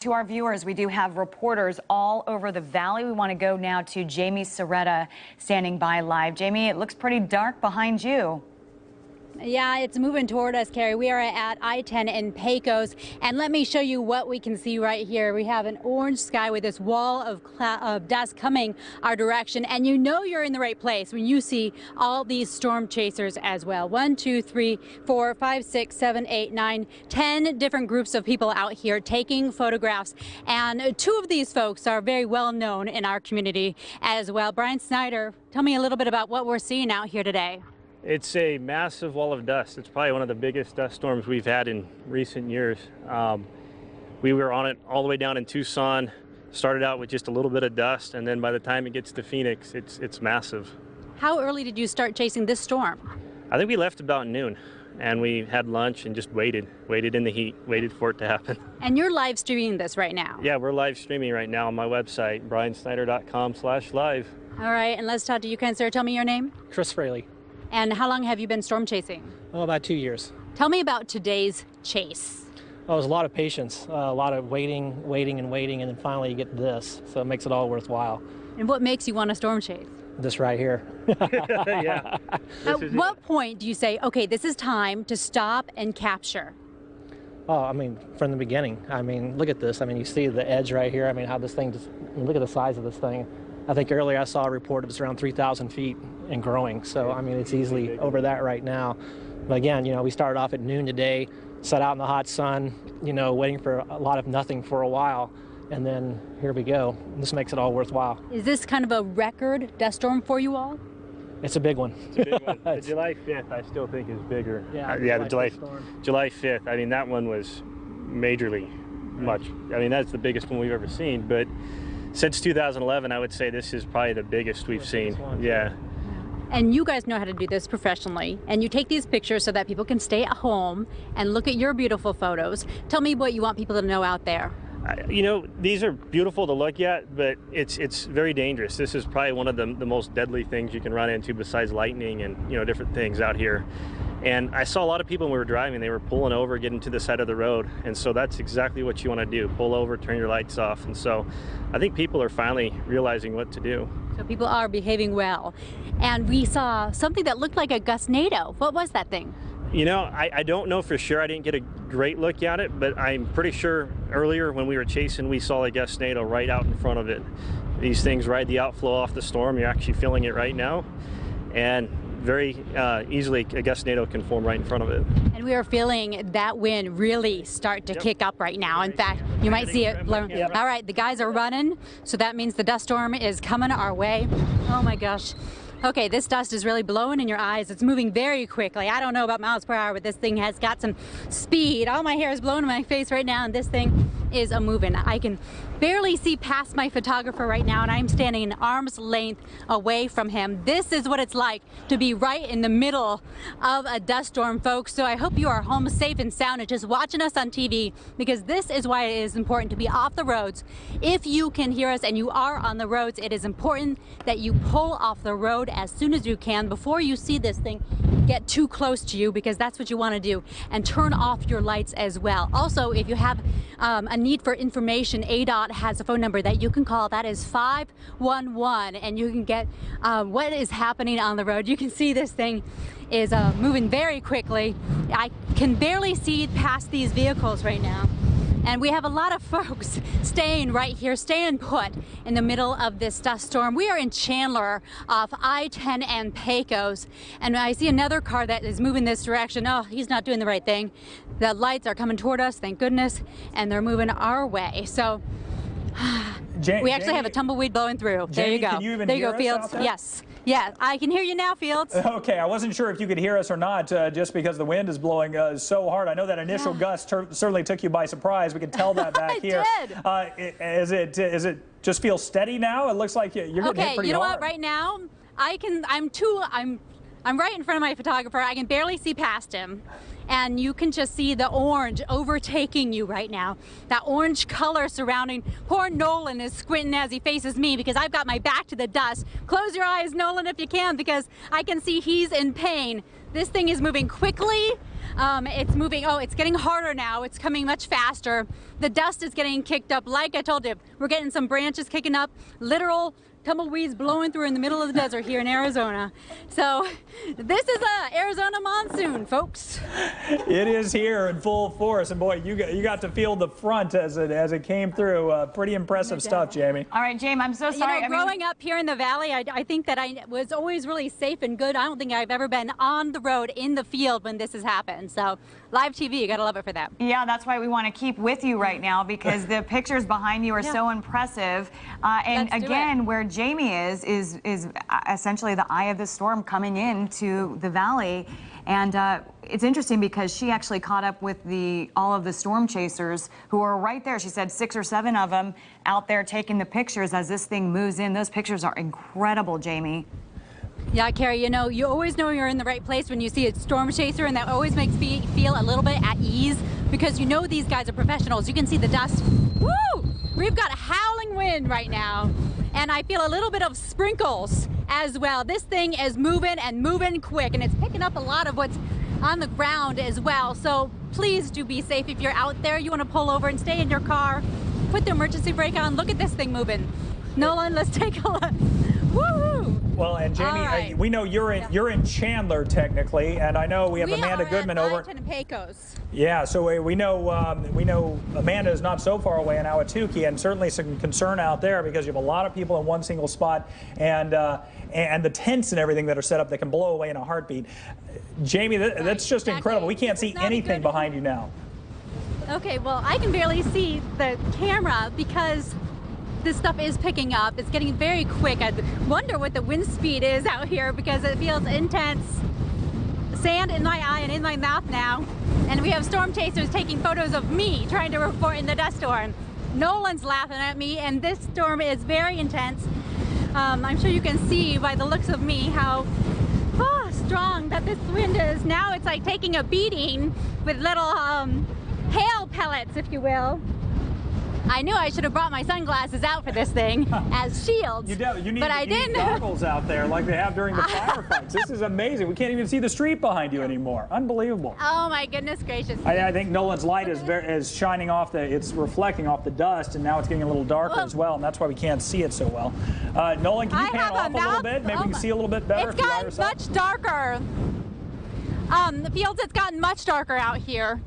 To our viewers, we do have reporters all over the valley. We want to go now to Jamie Soretta standing by live. Jamie, it looks pretty dark behind you. Yeah, it's moving toward us, Carrie. We are at I-10 in Pecos, and let me show you what we can see right here. We have an orange sky with this wall of dust coming our direction, and you know you're in the right place when you see all these storm chasers as well. 1, 2, 3, 4, 5, 6, 7, 8, 9, 10 different groups of people out here taking photographs, and 2 of these folks are very well known in our community as well. Brian Snyder, tell me a little bit about what we're seeing out here today. It's a massive wall of dust. It's probably one of the biggest dust storms we've had in recent years. We were on it all the way down in Tucson, started out with just a little bit of dust, and then by the time it gets to Phoenix, it's massive. How early did you start chasing this storm? I think we left about noon, and we had lunch and just waited in the heat, waited for it to happen. And you're live streaming this right now? Yeah, we're live streaming right now on my website, briansnyder.com/live. All right, and let's talk to you, kind sir. Tell me your name. Chris Fraley. And how long have you been storm chasing? Oh, about 2 years. Tell me about today's chase. Oh, it was a lot of patience, a lot of waiting, and then finally you get this, so it makes it all worthwhile. And what makes you want to storm chase? This right here. Yeah. At what point do you say, okay, this is time to stop and capture? Oh, I mean, from the beginning. I mean, look at this. I mean, you see the edge right here. I mean, how this thing just, I mean, look at the size of this thing. I think earlier I saw a report it was around 3,000 feet and growing. So, I mean, it's easily over that right now. But again, you know, we started off at noon today, sat out in the hot sun, you know, waiting for a lot of nothing for a while. And then here we go. This makes it all worthwhile. Is this kind of a record dust storm for you all? It's a big one. It's a big one. The July 5th, I still think is bigger. Yeah, the July 5th. I mean, that one was majorly much. I mean, that's the biggest one we've ever seen. But since 2011, I would say this is probably the biggest we've seen. Yeah. And you guys know how to do this professionally, and you take these pictures so that people can stay at home and look at your beautiful photos. Tell me what you want people to know out there. You know, these are beautiful to look at, but it's very dangerous. This is probably one of the most deadly things you can run into besides lightning and, you know, different things out here. And I saw a lot of people when we were driving, they were pulling over, getting to the side of the road. And so that's exactly what you want to do. Pull over, turn your lights off. And so I think people are finally realizing what to do. So people are behaving well. And we saw something that looked like a gustnado. What was that thing? You know, I don't know for sure. I didn't get a great look at it, but I'm pretty sure earlier when we were chasing, we saw a gustnado right out in front of it. These things ride the outflow off the storm. You're actually feeling it right now. And very easily a gustnado can form right in front of it. And we are feeling that wind really start to kick up right now. In fact, you might see it. Yep. All right, the guys are running, so that means the dust storm is coming our way. Oh my gosh. Okay, this dust is really blowing in your eyes. It's moving very quickly. I don't know about miles per hour, but this thing has got some speed. All my hair is blowing in my face right now, and this thing is moving. I can barely see past my photographer right now, and I'm standing an arm's length away from him. This is what it's like to be right in the middle of a dust storm, folks. So I hope you are home safe and sound and just watching us on TV, because this is why it is important to be off the roads. If you can hear us and you are on the roads, it is important that you pull off the road as soon as you can before you see this thing get too close to you, because that's what you want to do, and turn off your lights as well. Also, if you have a need for information, ADOT has a phone number that you can call. That is 511, and you can get what is happening on the road. You can see this thing is moving very quickly. I can barely see past these vehicles right now. And we have a lot of folks staying right here, staying put in the middle of this dust storm. We are in Chandler off I-10 and Pecos, and I see another car that is moving this direction. Oh, he's not doing the right thing. The lights are coming toward us, thank goodness, and they're moving our way. So we actually have a tumbleweed blowing through. There you go. Can you even there you hear go, us Fields. out there? Yes. Yeah, I can hear you now, Fields. Okay, I wasn't sure if you could hear us or not, just because the wind is blowing so hard. I know that initial gust certainly took you by surprise. We can tell that back here. It did. Is it just feel steady now? It looks like you're getting hit pretty hard. Okay, you know what? Right now, I'm right in front of my photographer. I can barely see past him. And you can just see the orange overtaking you right now. That orange color surrounding. Poor Nolan is squinting as he faces me because I've got my back to the dust. Close your eyes, Nolan, if you can, because I can see he's in pain. This thing is moving quickly. It's moving. Oh, it's getting harder now. It's coming much faster. The dust is getting kicked up. Like I told you, we're getting some branches kicking up. Literal tumbleweeds blowing through in the middle of the desert here in Arizona. So this is a Arizona monsoon, folks. It is here in full force, and boy, you got to feel the front as it came through. Pretty impressive stuff, Jamie. All right, Jamie, I'm so sorry. You know, growing up here in the valley, I think that I was always really safe and good. I don't think I've ever been on the road in the field when this has happened. So live TV, you gotta love it for that. Yeah, that's why we want to keep with you right now, because the pictures behind you are so impressive. And again, where Jamie is essentially the eye of the storm coming into the valley. And it's interesting because she actually caught up with all of the storm chasers who are right there. She said 6 or 7 of them out there taking the pictures as this thing moves in. Those pictures are incredible, Jamie. Yeah, Carrie, you know, you always know you're in the right place when you see a storm chaser, and that always makes me feel a little bit at ease because you know these guys are professionals. You can see the dust. Woo! We've got a howling wind right now, and I feel a little bit of sprinkles as well. This thing is moving and moving quick, and it's picking up a lot of what's on the ground as well. So please do be safe. If you're out there, you want to pull over and stay in your car, put the emergency brake on. Look at this thing moving. Nolan, let's take a look. Woo! Well, and Jamie, we know you're in Chandler technically, and I know we have Amanda Goodman over. Arlington and Pecos. Yeah, so we know Amanda is not so far away in Ahwatukee, and certainly some concern out there because you have a lot of people in one single spot, and the tents and everything that are set up that can blow away in a heartbeat. Jamie, that's just incredible. We can't see anything behind you now. Okay, well, I can barely see the camera because this stuff is picking up. It's getting very quick. I wonder what the wind speed is out here because it feels intense. Sand in my eye and in my mouth now. And we have storm chasers taking photos of me trying to report in the dust storm. Nolan's laughing at me, and this storm is very intense. I'm sure you can see by the looks of me how strong that this wind is. Now it's like taking a beating with little hail pellets, if you will. I knew I should have brought my sunglasses out for this thing as shields. You need I didn't. goggles out there like they have during the firefights. This is amazing. We can't even see the street behind you anymore. Unbelievable. Oh my goodness gracious. I think Nolan's light is shining off it's reflecting off the dust, and now it's getting a little darker as well, and that's why we can't see it so well. Nolan, can you pan off a little bit? Maybe we can see a little bit better. It's gotten much darker. The fields, it's gotten much darker out here.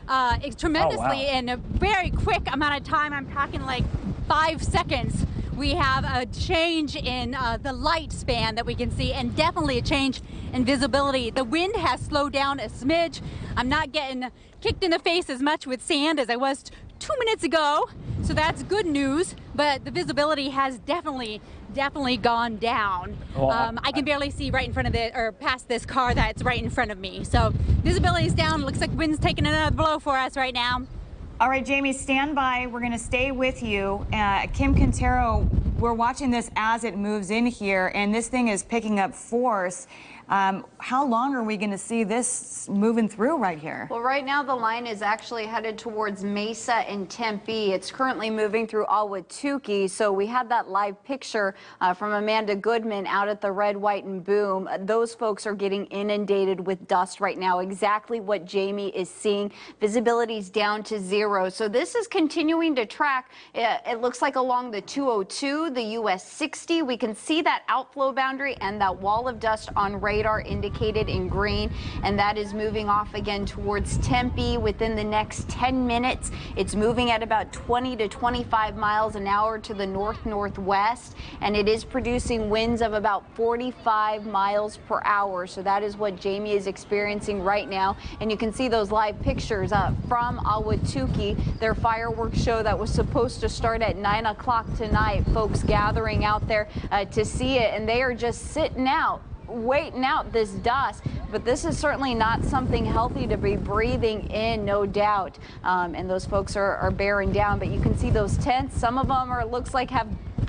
It's tremendously in a very quick amount of time. I'm talking like 5 seconds. We have a change in the light span that we can see, and definitely a change in visibility. The wind has slowed down a smidge. I'm not getting kicked in the face as much with sand as I was 2 minutes ago, so that's good news, but the visibility has definitely gone down. I can barely see right in front of past this car that's right in front of me. So visibility is down. Looks like wind's taking another blow for us right now. All right, Jamie, stand by. We're going to stay with you. Kim Quintero, we're watching this as it moves in here, and this thing is picking up force. How long are we going to see this moving through right here? Well, right now the line is actually headed towards Mesa and Tempe. It's currently moving through Ahwatukee. So we had that live picture from Amanda Goodman out at the Red, White, and Boom. Those folks are getting inundated with dust right now. Exactly what Jamie is seeing. Visibility's down to 0. So this is continuing to track. It looks like along the 202, the US 60. We can see that outflow boundary and that wall of dust on radar indicated in green, and that is moving off again towards Tempe within the next 10 minutes. It's moving at about 20 to 25 miles an hour to the north-northwest, and it is producing winds of about 45 miles per hour. So that is what Jamie is experiencing right now, and you can see those live pictures from Ahwatukee, their fireworks show that was supposed to start at 9 o'clock tonight. Folks gathering out there to see it, and they are just sitting out, waiting out this dust. But this is certainly not something healthy to be breathing in, no doubt. And those folks are bearing down. But you can see those tents. Some of them looks like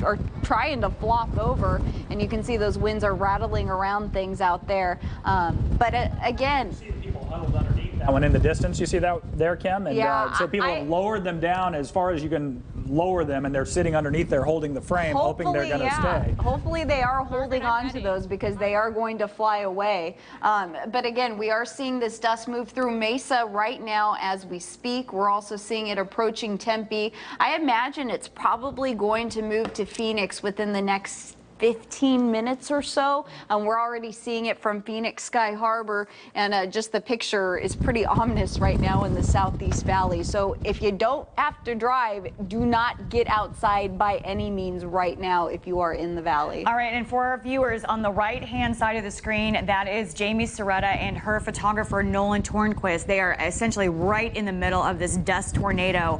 are trying to flop over, and you can see those winds are rattling around things out there. But again, see the people huddled underneath that one in the distance. You see that there, Kim? And yeah, so people have lowered them down as far as you can lower them, and they're sitting underneath there holding the frame, hoping they're going to stay. Hopefully they are holding on to those because they are going to fly away. But again, we are seeing this dust move through Mesa right now as we speak. We're also seeing it approaching Tempe. I imagine it's probably going to move to Phoenix within the next 15 minutes or so. We're already seeing it from Phoenix Sky Harbor, and just the picture is pretty ominous right now in the Southeast Valley. So if you don't have to drive, do not get outside by any means right now if you are in the valley. All right, and for our viewers on the right-hand side of the screen, that is Jamie Soretta and her photographer Nolan Tornquist. They are essentially right in the middle of this dust tornado.